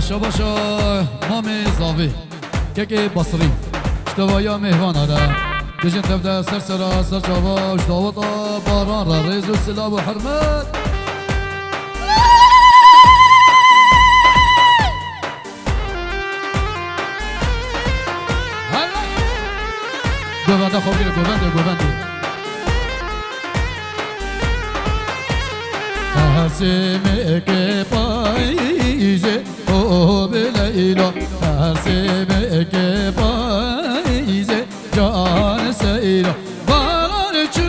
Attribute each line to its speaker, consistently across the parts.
Speaker 1: شباشا مامي زاوي كيكي بصري اشتوايا مهوانا را بجن تبدا سرسرا سر جوا اشتواطا باران را ريز والسلام وحرمات گوونده خوب گیره گوونده هرسمه که پاییزه او بلیلا هرسمه که پاییزه جان سیلا باران چو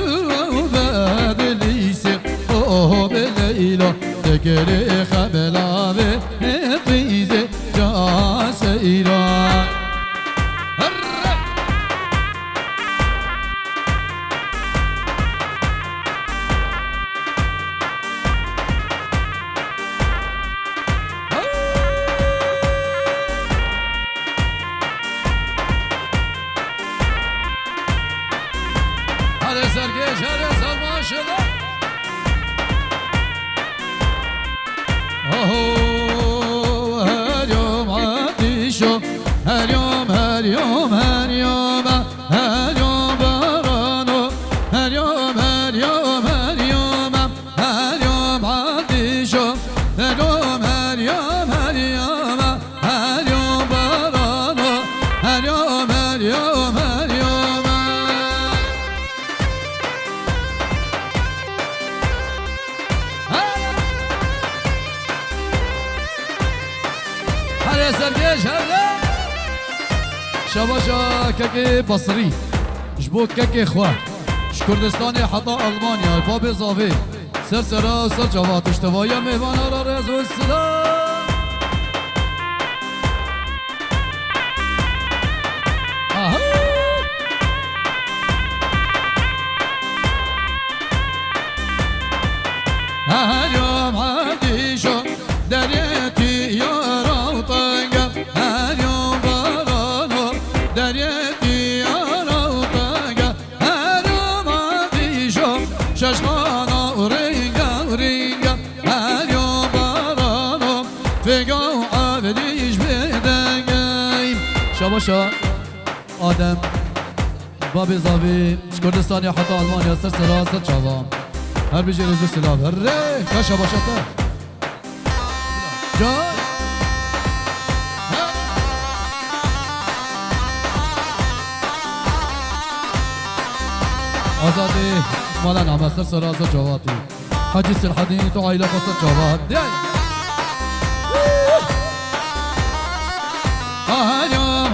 Speaker 1: بدلیسه او بلیلا دگره خبلاوه قیزه جان سیلا شباشا كاكي بصري جبوك كاكي خواه كردستاني حتى ألمانيا الباب زاوي سرسرا سر جوات اشتوايا مهوانا را رز والسلام اليوم عادي شو دريتي يا روطنقة اليوم برانو دريتي يا روطنقة اليوم عادي شو ششخانة ورينقة اليوم برانو فيقو عبديش بدنقايم شباشا آدم بابي زاوي كردستاني حتى ألمانيا سرسرا سر جوام هر بيجي رزو سلام هره كاشا باشتا جاي آزادي مالا نعم سرسرا سر جواتي حاجي سرحدين تو عائلة سر جوات دي اليوم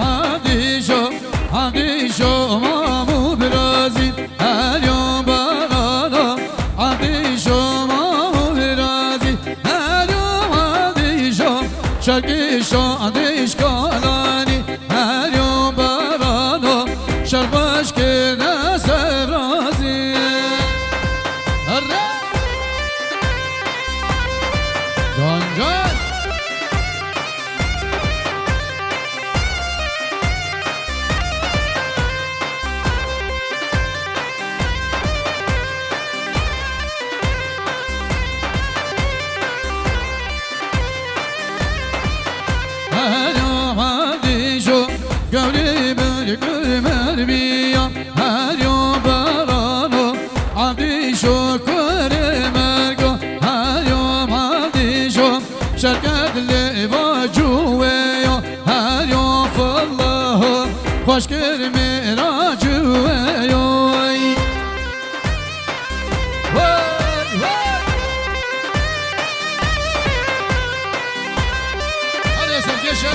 Speaker 1: هادي شو مامو برازي اليوم برانا عادي شو مامو برازي اليوم عادي شو شرقي شو عادي شكالاني اليوم برانا شربش كنا سرازي جان جان قولي بالكل مرمية اليوم برانو عبدي شو كوري مرقو اليوم عبدي شو شركات اللي باجويو اليوم فالله خوش كرمي راجويو هذا سرقشة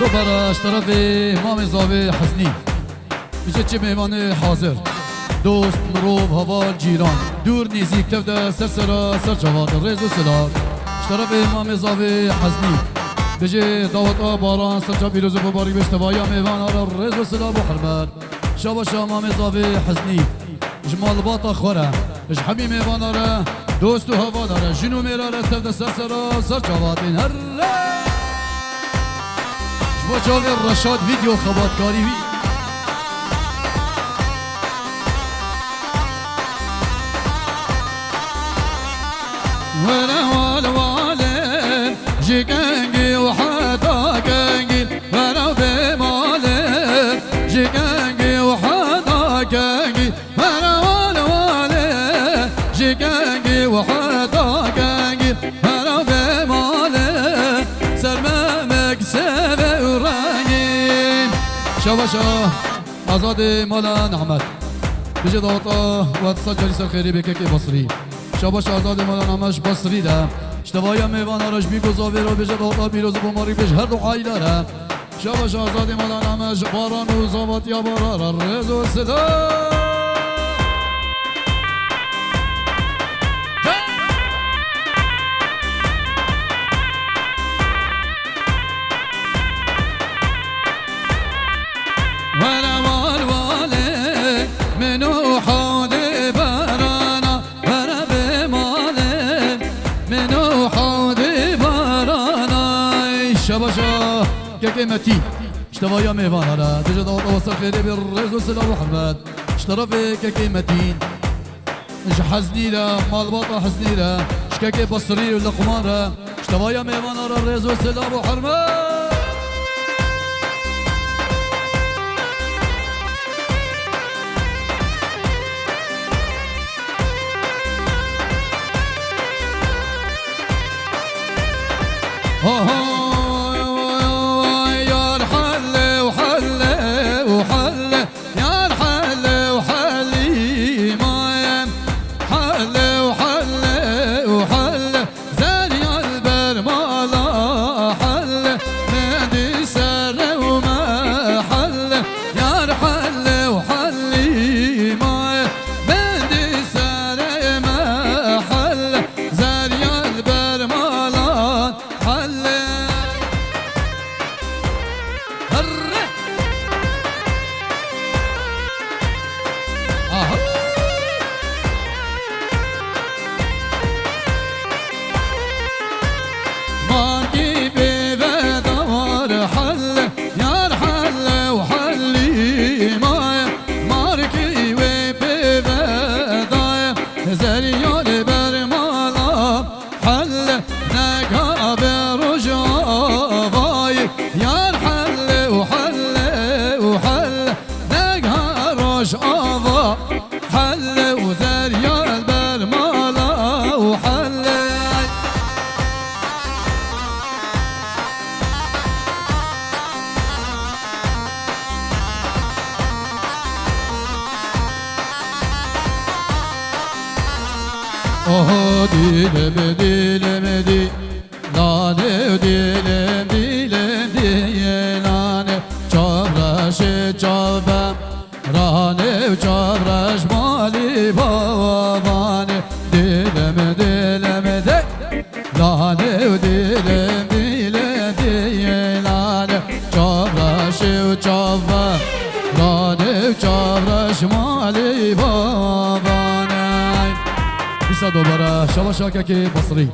Speaker 1: دوباره اشتراف امام زاوی حسنی میشه چه مهمان حاضر دوست مروب هوا جیران دور نزدیک تفده سرسرا سر جواد رز و سلام اشتراف امام زاوی حسنی بجه دعوت باران سرچا بیروز و باری بشتوایا مهمان را رز و سلام و حرمت شاباش امام زاوی حسنی جمال باتا خوره اش حبی مهمان را دوست و هوا داره جنو میرا را تفده سرسرا سر جوادین هر با جاوی رشاد ویدیو خباتکاری وی ولا والوالي جيكانجي وحدا كانجي وانا بمالي جيكانجي وحدا كانجي وانا والوالي جيكانجي وحدا كانجي وانا بمالي سلمامك سبع وراني شباشا آزادي مالا نعمت بيجي ضغطة واتصل جلسة الخيري بكيكي بصري شباش آزادي مالا نعمش بصري ده اشتبايا ميوان آرش بيگو زاوير و بيجي ضغطة بيروز بماري بيج هر دو عايلة ده شباش آزادي مالا نعمش باران و زاوات يا بارار الرز و السلام وانا والوالي منو حودي برانا وانا بمالي منو حودي برانا شباشا كاكيمتي اشتبايا ميفان على تجد وصل خيري بالرز وسلام محمد اشترفي كاكيمتين اش حزني لا مال باطا حزني لا شكاكي بصري ولا قمارة اشتبايا ميفان على الرز وسلام محمد يا الحل وحل وحل يا الحل وحلي ما حل وحل وحل زاني البرمالا حل نادي سر وما حل يا الحل وحلي ما نادي سر ما حل زاني البرمالا حل ماركي ببدار حل يا الحل وحلي ما ماركي ببدار زريان برمالا حل نقا برجع باي يا الحل وحل وحل نقا رجع حل وزريان برمالا وحل ديلم ديلم دي لانه ديلم ديلم دي لانه چابرش چابم رانه چابرش مالی بابانه ديلم ديلم دي لانه ديلم ديلم دي لانه چابرش چابم رانه چابرش مالی بابانه بيسا دوباره شباشا كاكي بصري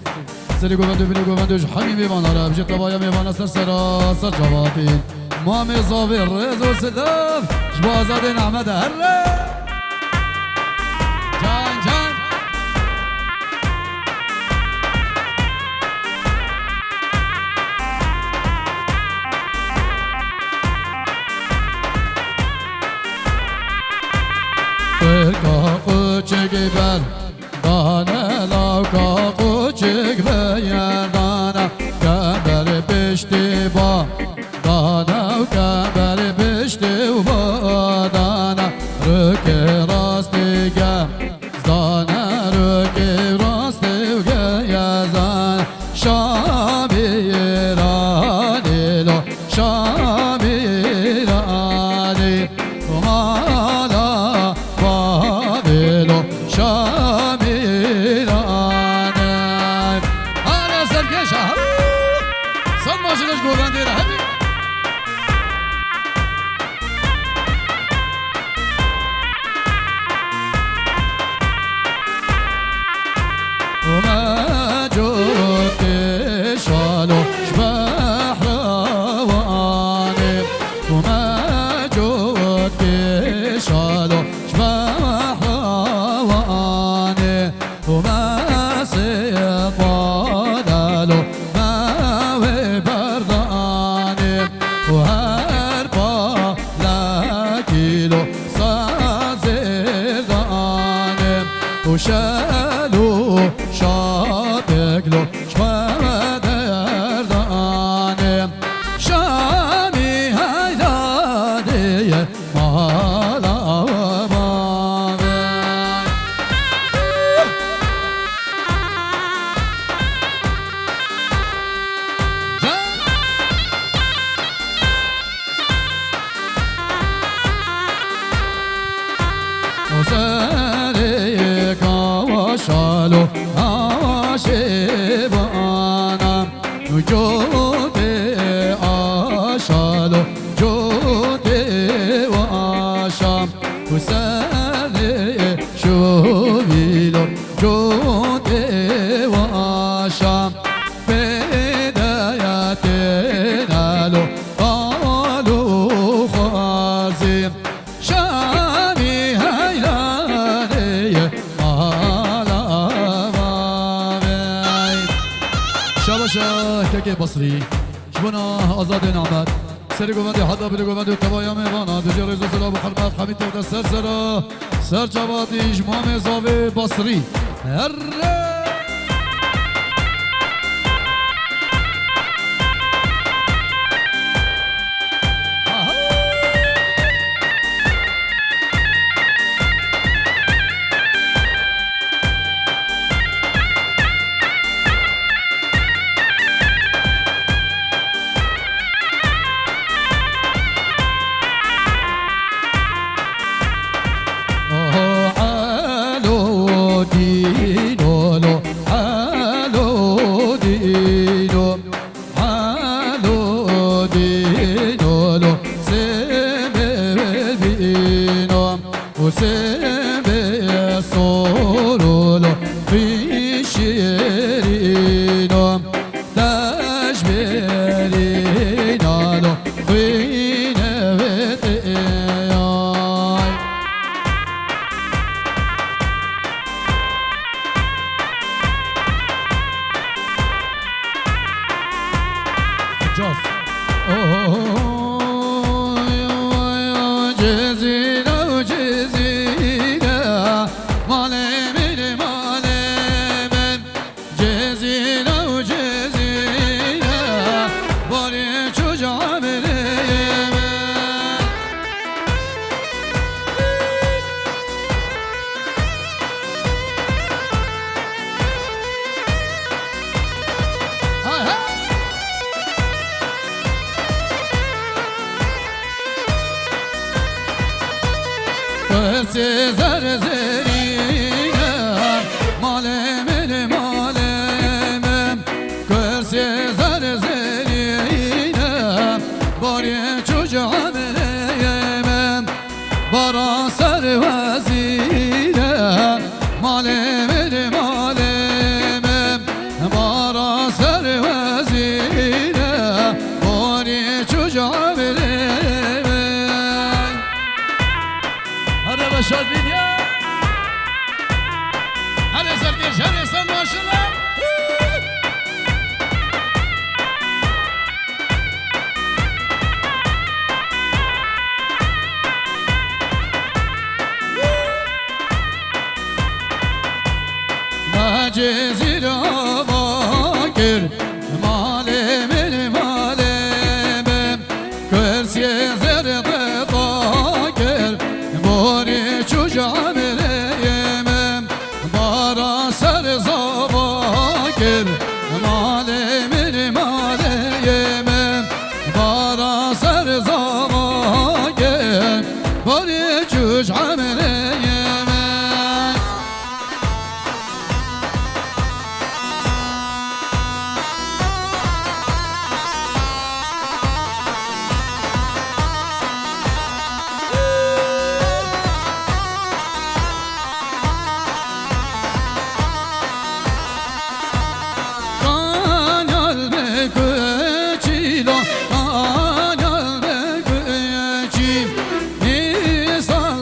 Speaker 1: سري قومندو بني قومندو حمي ميوانا را بجي طبايا ميوانا سر سرا سر جواتين مامي صافي الرز والسلام جبازادي نعمد هره جان جان Kırka küçük ben Dane lavka küçük be yer dane Kemer pişti ba Dane kemer pişti ba Dane Rüki rastı gem Dane rüki rastı geyezan Şamirani lo Şamirani Mala Babilo Şamirani مالا شالو عاشبانا جودي عاشالو جودي وعاشام وسالي شوبيلو جودي وعاشام بداياتنا له قالوا خازم شامي هيلاني كاكي بصري شبنا آزاد نعمت سری گومدی حدا بری گومدی تبایا میوانا دوجه رزو سلام و خلقات خمید تبدا سر سرا سر جوادی جمام زاوی بصری هره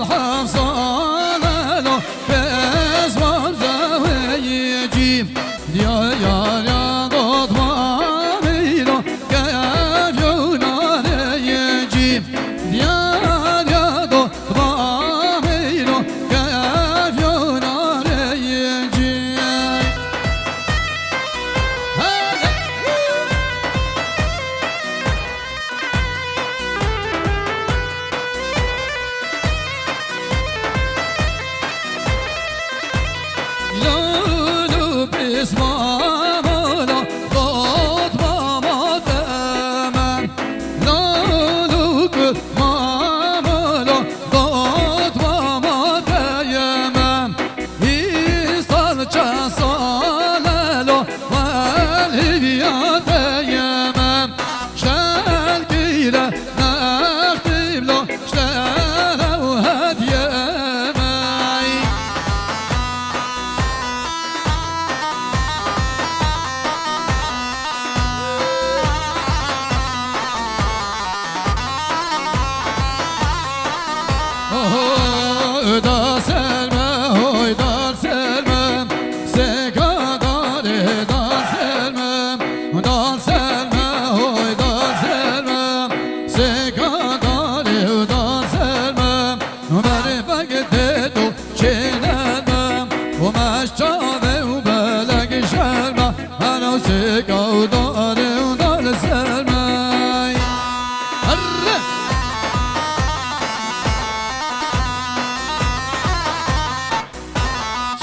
Speaker 2: Hafsa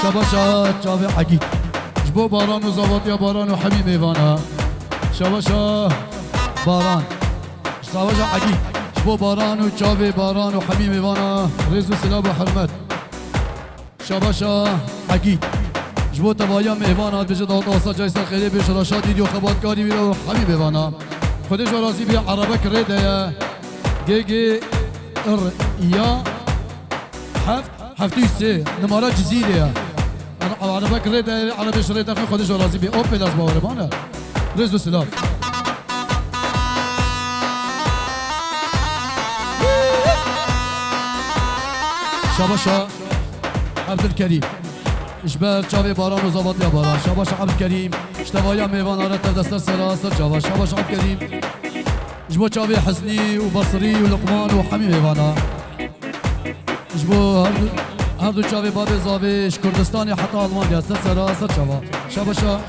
Speaker 1: شباشا چاوی عقید جبو باران و زوات یا باران و حمیم ایوانا شباشا باران شباشا عقید جبو باران و چاوی باران و حمیم ایوانا رز و سلام و حرمت شباشا عقید جبو تبایا ایوانا بجد آسا جایسا خیلی بیش راشا دیدی و خباتکاری بیره و حمیم ایوانا خودش و رازی بیا عربک ریده گیگی یا هفتوی سه نماره جزیره عربک ریده عربش ریده خودش و رازی بیا اوپل از باورمانه رز و سلام شباشا عبدالکریم اشبر چاوی باران و زباط یا باران شباشا عبدالکریم اشتوایا میوان آرت دستر سراسر چاوا شباشا عبدالکریم اشبو چاوی حسنی و بصری و لقمان و حمی میوانا اشبو هر دو چاوی باب زاویش کردستانی حتی آلمان دستر سراسر چاوا شباشا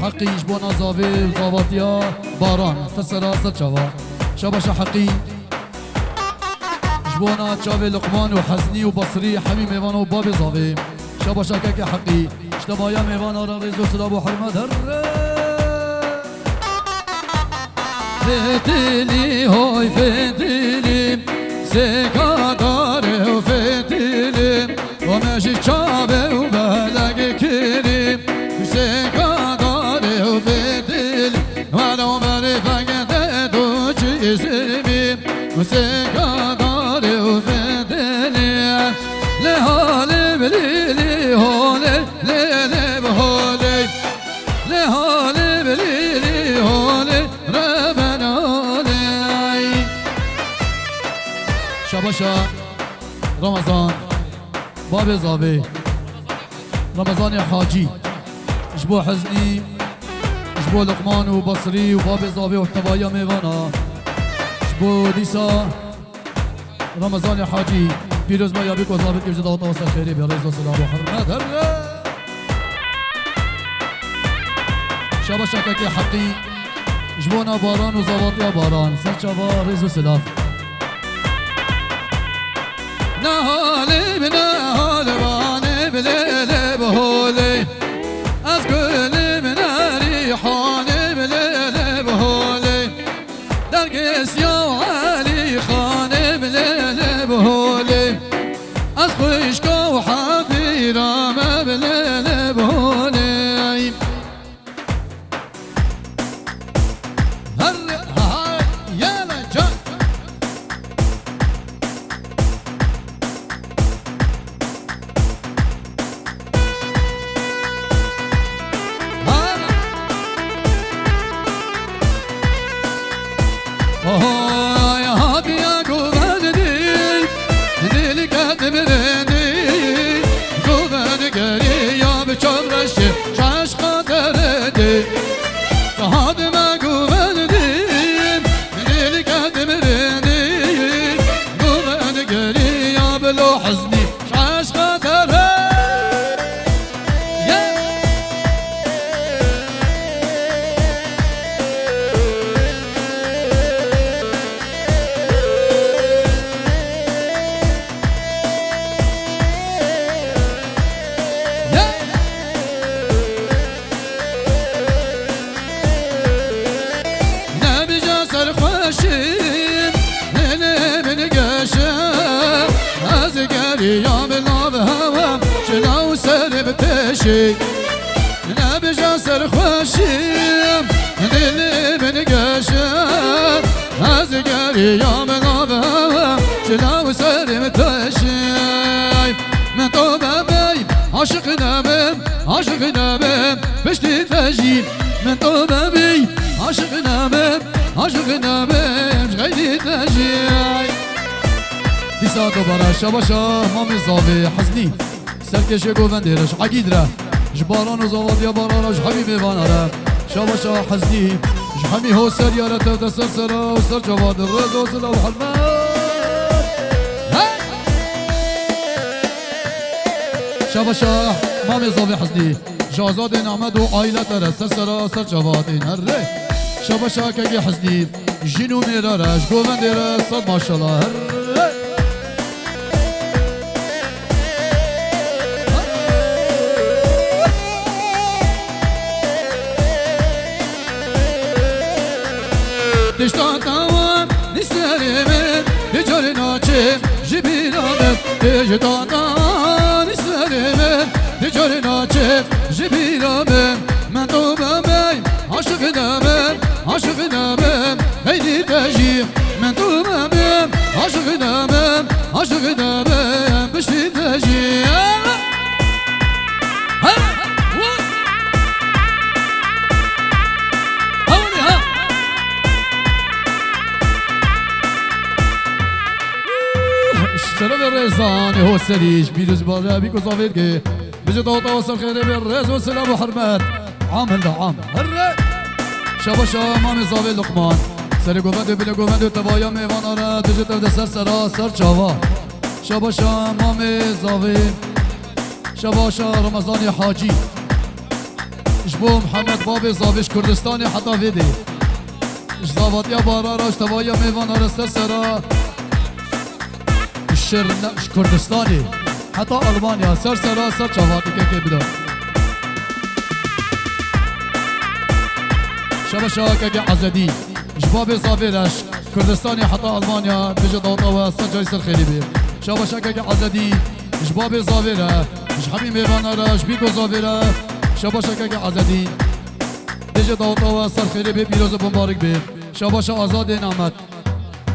Speaker 1: حقی اشبو نازاوی و زباطیا باران سراسر چاوا شباشا حقی جبونا چاوی لقمان و حزنی و بصری حمی میوان و باب زاوی شباشا که حقی اشتبایا میوان آرا رز و سلام و حرمت هر فتیلی های فتیلی سکاداره و فتیلی و مشی چاوی و بلگ کریم سکاداره و فتیلی و دو بری فقط دو چیزی و سکاداره و فتیلی لحالی بلی لحالی لیلی بحالی لحالی بلی لحالی ربنالی شباشا رمضان باب زاوی رمضان حاجی اشبو حزنی اشبو لقمان و بصری و باب زاوی و تبایا میوانا اشبو دیسا رمضان حاجی پیروز ما یابی کو ثابت که جدا وصل خیری به رضا سلام و حرمت هر شباشا که حقی جبونا باران و زوات یا باران سرچوا رضا سلام نهالی بنهال وانه بلیل بهولی از گلی مناری حانه بلیل بهولی در گسیا علی خانه بلیل بهولی از خوشگا و حبیرام بلیل بهولی هر های یالا جان شي نبجا سرخوشيم دلي من قاشم هزقاري يوم غابة شلاو سرم تشي من طوبة بي عاشق نبم عاشق نبم بشتي تجيل من طوبة بي عاشق نبم عاشق نبم غيري تجيل بساطة برا شباشا مامي زاوي حزني سرکشه گووندیرش عقید را جباران و زواد یا بارانش حبیب باناره شباشا حزنی جحمی هو سر یارت و سر سرا و سر جواد رد و سلا و حلمت شباشا مامی زاوی حزنی جازاد نعمد و عائلت را سر سرا سر جواد هره شباشا که حزنی جنو میرارش گووندیرش صد ماشالله هره تجدان سلمم تجرنا چه جبیرمم من دومم عاشق نمم عاشق نمم هیدی تجی من دومم عاشق نمم عاشق نمم بشتی تجی شرف رزان هو سريش بيروز بازا بيكو صافير كي بيجي طوطا وصل خير بالرز والسلام وحرمات عامل ده عام هرّ شاباشا مامي صافي لقمان سري قوفندو بلا قوفندو تبايا ميوان آرا تجي تبدا سر سرا سر شاوا شاباشا مامي صافي شاباشا رمضاني حاجي جبو محمد بابي صافيش كردستاني حتى فيدي جزاوات يا باراراش تبايا ميوان آرا سر سرا الشرنقش كردستاني حتى ألمانيا سر سرا سر شواتي كي بدا شبشا كي عزدي جبابي صافيرش كردستاني حتى ألمانيا بيجي دوطا سر جاي سر خيري بي شبشا كي عزدي جبابي صافيرة جحبي ميفانا رش بيكو صافيرة شبشا كي عزدي بيجي دوطا سر خيري بي بيروز بمبارك بي شبشا آزاد نعمت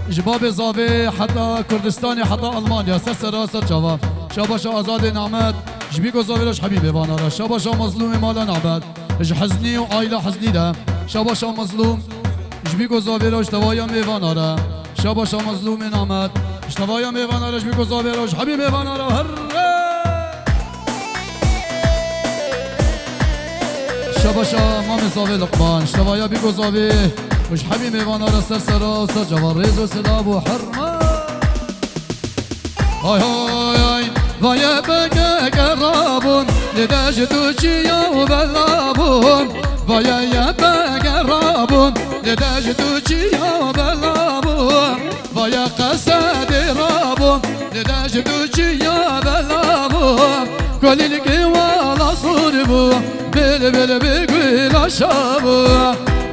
Speaker 1: جباب زاوي حتى كردستاني حتى ألمانيا سر سر سر جواب شاباشا آزاد نعمت جبيكو زاويرش حبيبي بانارا شاباشا مظلوم مالا نعمت حزني وعائلة حزني ده شاباشا مظلوم جبيكو زاويرش توايا ميوانارا شاباشا مظلوم نعمت توايا ميوانارا جبيكو زاويرش حبيبي بانارا هر شاباشا مامي زاوي لقمان توايا بيكو زاوي وش حبي ميوان على سر سرا سر جواريز وسلاب وحرمة هاي هاي هاي ويا بقى قرابون لداش توشيا وبلابون ويا يا بقى قرابون لداش توشيا وبلابون ويا قصد رابون لداش توشيا وبلابون كل القوى صوربو بل بل بقول شابو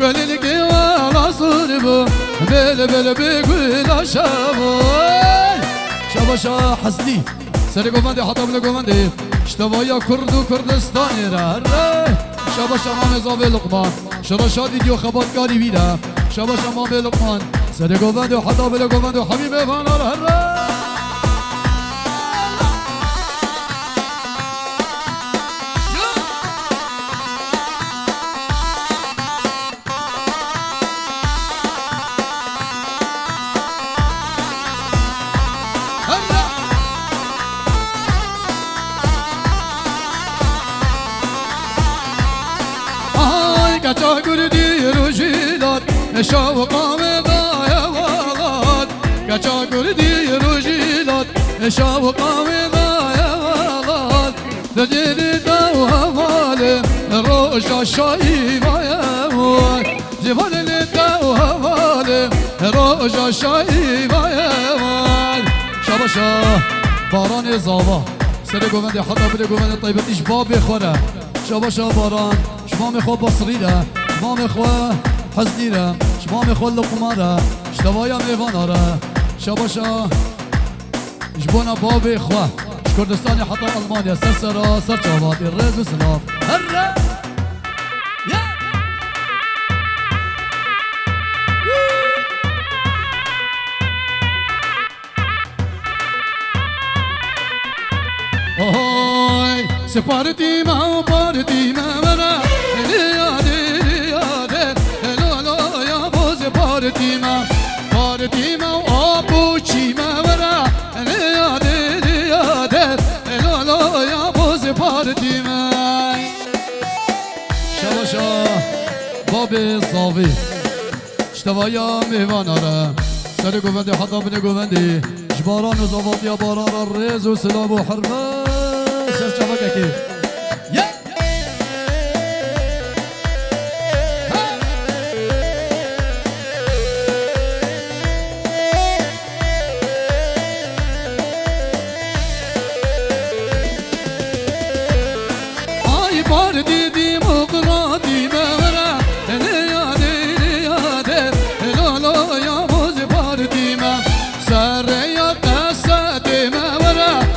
Speaker 1: كل القوى صوربو بل بل بقول شابو شاباشا حسني سري قومندي حطب لقومندي اشتوايا كرد وكردستاني را شاباشا مامي زاوي لقمان شراشا ديديو خبات قاري بيدا شاباشا مامي لقمان سري قومندي حطب لقومندي حبيبي فانا را كتا كردي رجيلات شوقا مضايا والات كتا كردي رجيلات شوقا مضايا والات تجيني دوها مالي روشا شايبا يا موال جبالي دوها مالي روشا شايبا يا موال شاباشا باران زاوا سري قومندي حطا بلي قومندي طيبة إجبابي خورا شاباشا باران شمام خو بصريرة شمام خو حزنيرة شمام خو لقمارة شتوايا ميوانارة شاباشا جبونا بابي خو كردستاني حتى ألمانيا سر سرا سر شواتي الرز وسلاف هرّا سپارتی ما پارتی ما مرا لیاده لالا یا باز پارتی ما آبوچی ما مرا لیاده لالا یا باز پارتی ما شباشا باب زاوی اشتوایا میواناره سر گووندی حتی بنی گووندی جباران و زاوات یا باران ریز و سلام و حرمه سر شبك اكيد يا اي باردي ديمقراطي مورا لياده لا يا بوز باردي ما سر يا قصه مورا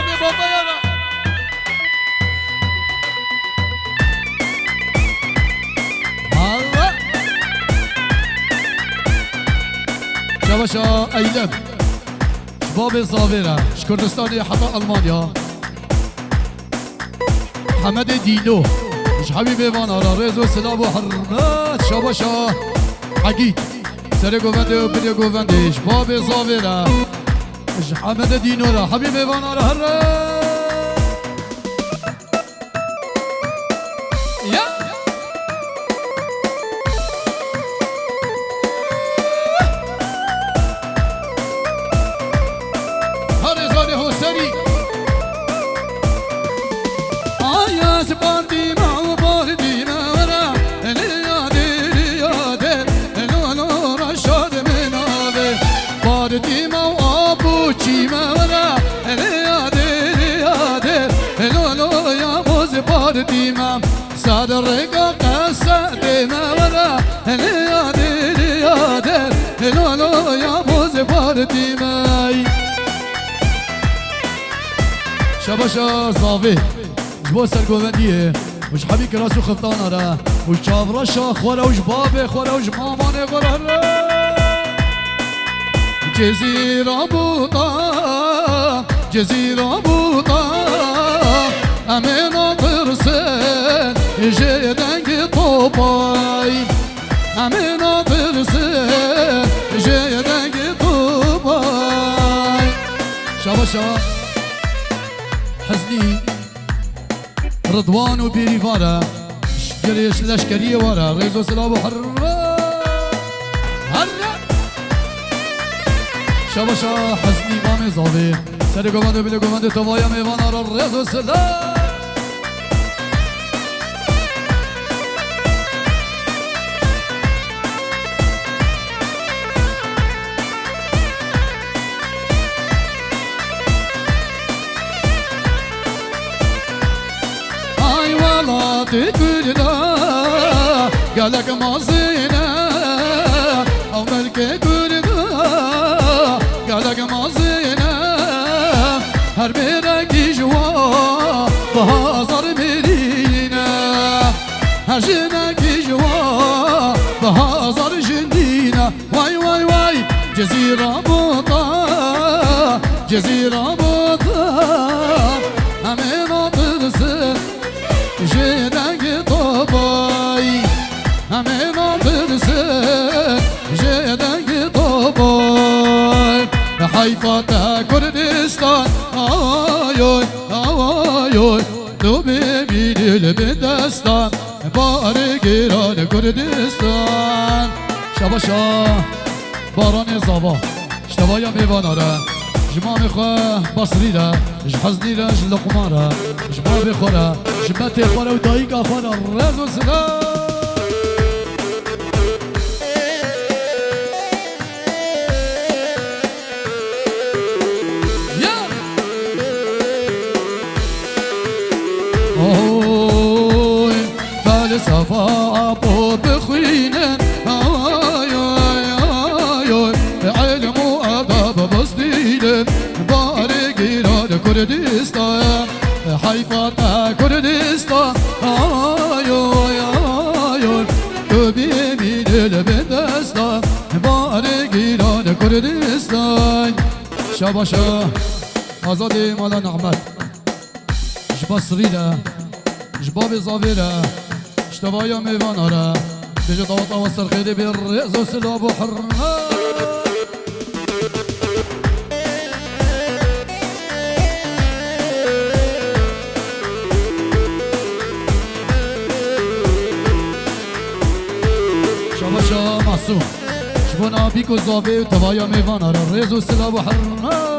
Speaker 1: زاوی بابا یارا الله شباشا ایلم باب زاویره شکردستانی حتی المانیا حمد دینو حبیب وان آرا رز و سلام و حرمت شباشا حقیق سر گوونده و بلی گووندش باب زاویره حمد دینو را حبیب وان آرا حرمت ديما صدرك قصة ديما ورا يا دير يا دير لو لو يا بوز بار ديما شباشا صافي جبو سرگوندیه وش حبیک راسو خفتان را وش چاورا شاخ ورا وش باب خورا وش مامان ورا جزیرا بودا جزیرا بودا امنا برسن جدنگ طوبای امنا برسن جدنگ طوبای شباشا حزنی رضوان و بیریوارا گریش لشکری وارا ریز و سلام و حرا شباشا حزنی مام زاوی سر گوند و بله گوند توایا میوان آرا ریز و سلام تقولنا قالك مازينا أو ملك قولنا قالك مازينا هربيرك جوا بهازر مرينا هرجنك جوا بهازر جندينا واي واي واي جزيرة بوطا جزيرة بوطا همينا ترسل جدنگ طوبای همه ما برسه جدنگ طوبای حیفات کردستان آیوی آیوی تو ببینی لبدستان بار گیران کردستان شباشا باران زابا اشتبایا میواناره جمع میخواه بصری را جحزنی را جلقمان را جباب خورا جبت خورا و دایگا خورا رز و سلام اوی تال صفا بود بخوینن علم و ادب بسدیدن بار گیران کردستان حیفات کردستان آیوی آیوی تو بیمی دل بدستان بار گیران کردستان شباشا آزادی مالا نعمت جبصری را جباب زاوی را اشتبایا میوان را بجد آتا و سرخیده بیر رئز و سلاب و حرمه شباشا معصوم شبونا بيكو زاوي وتوايا ميفانا ريز و سلاب و حرمه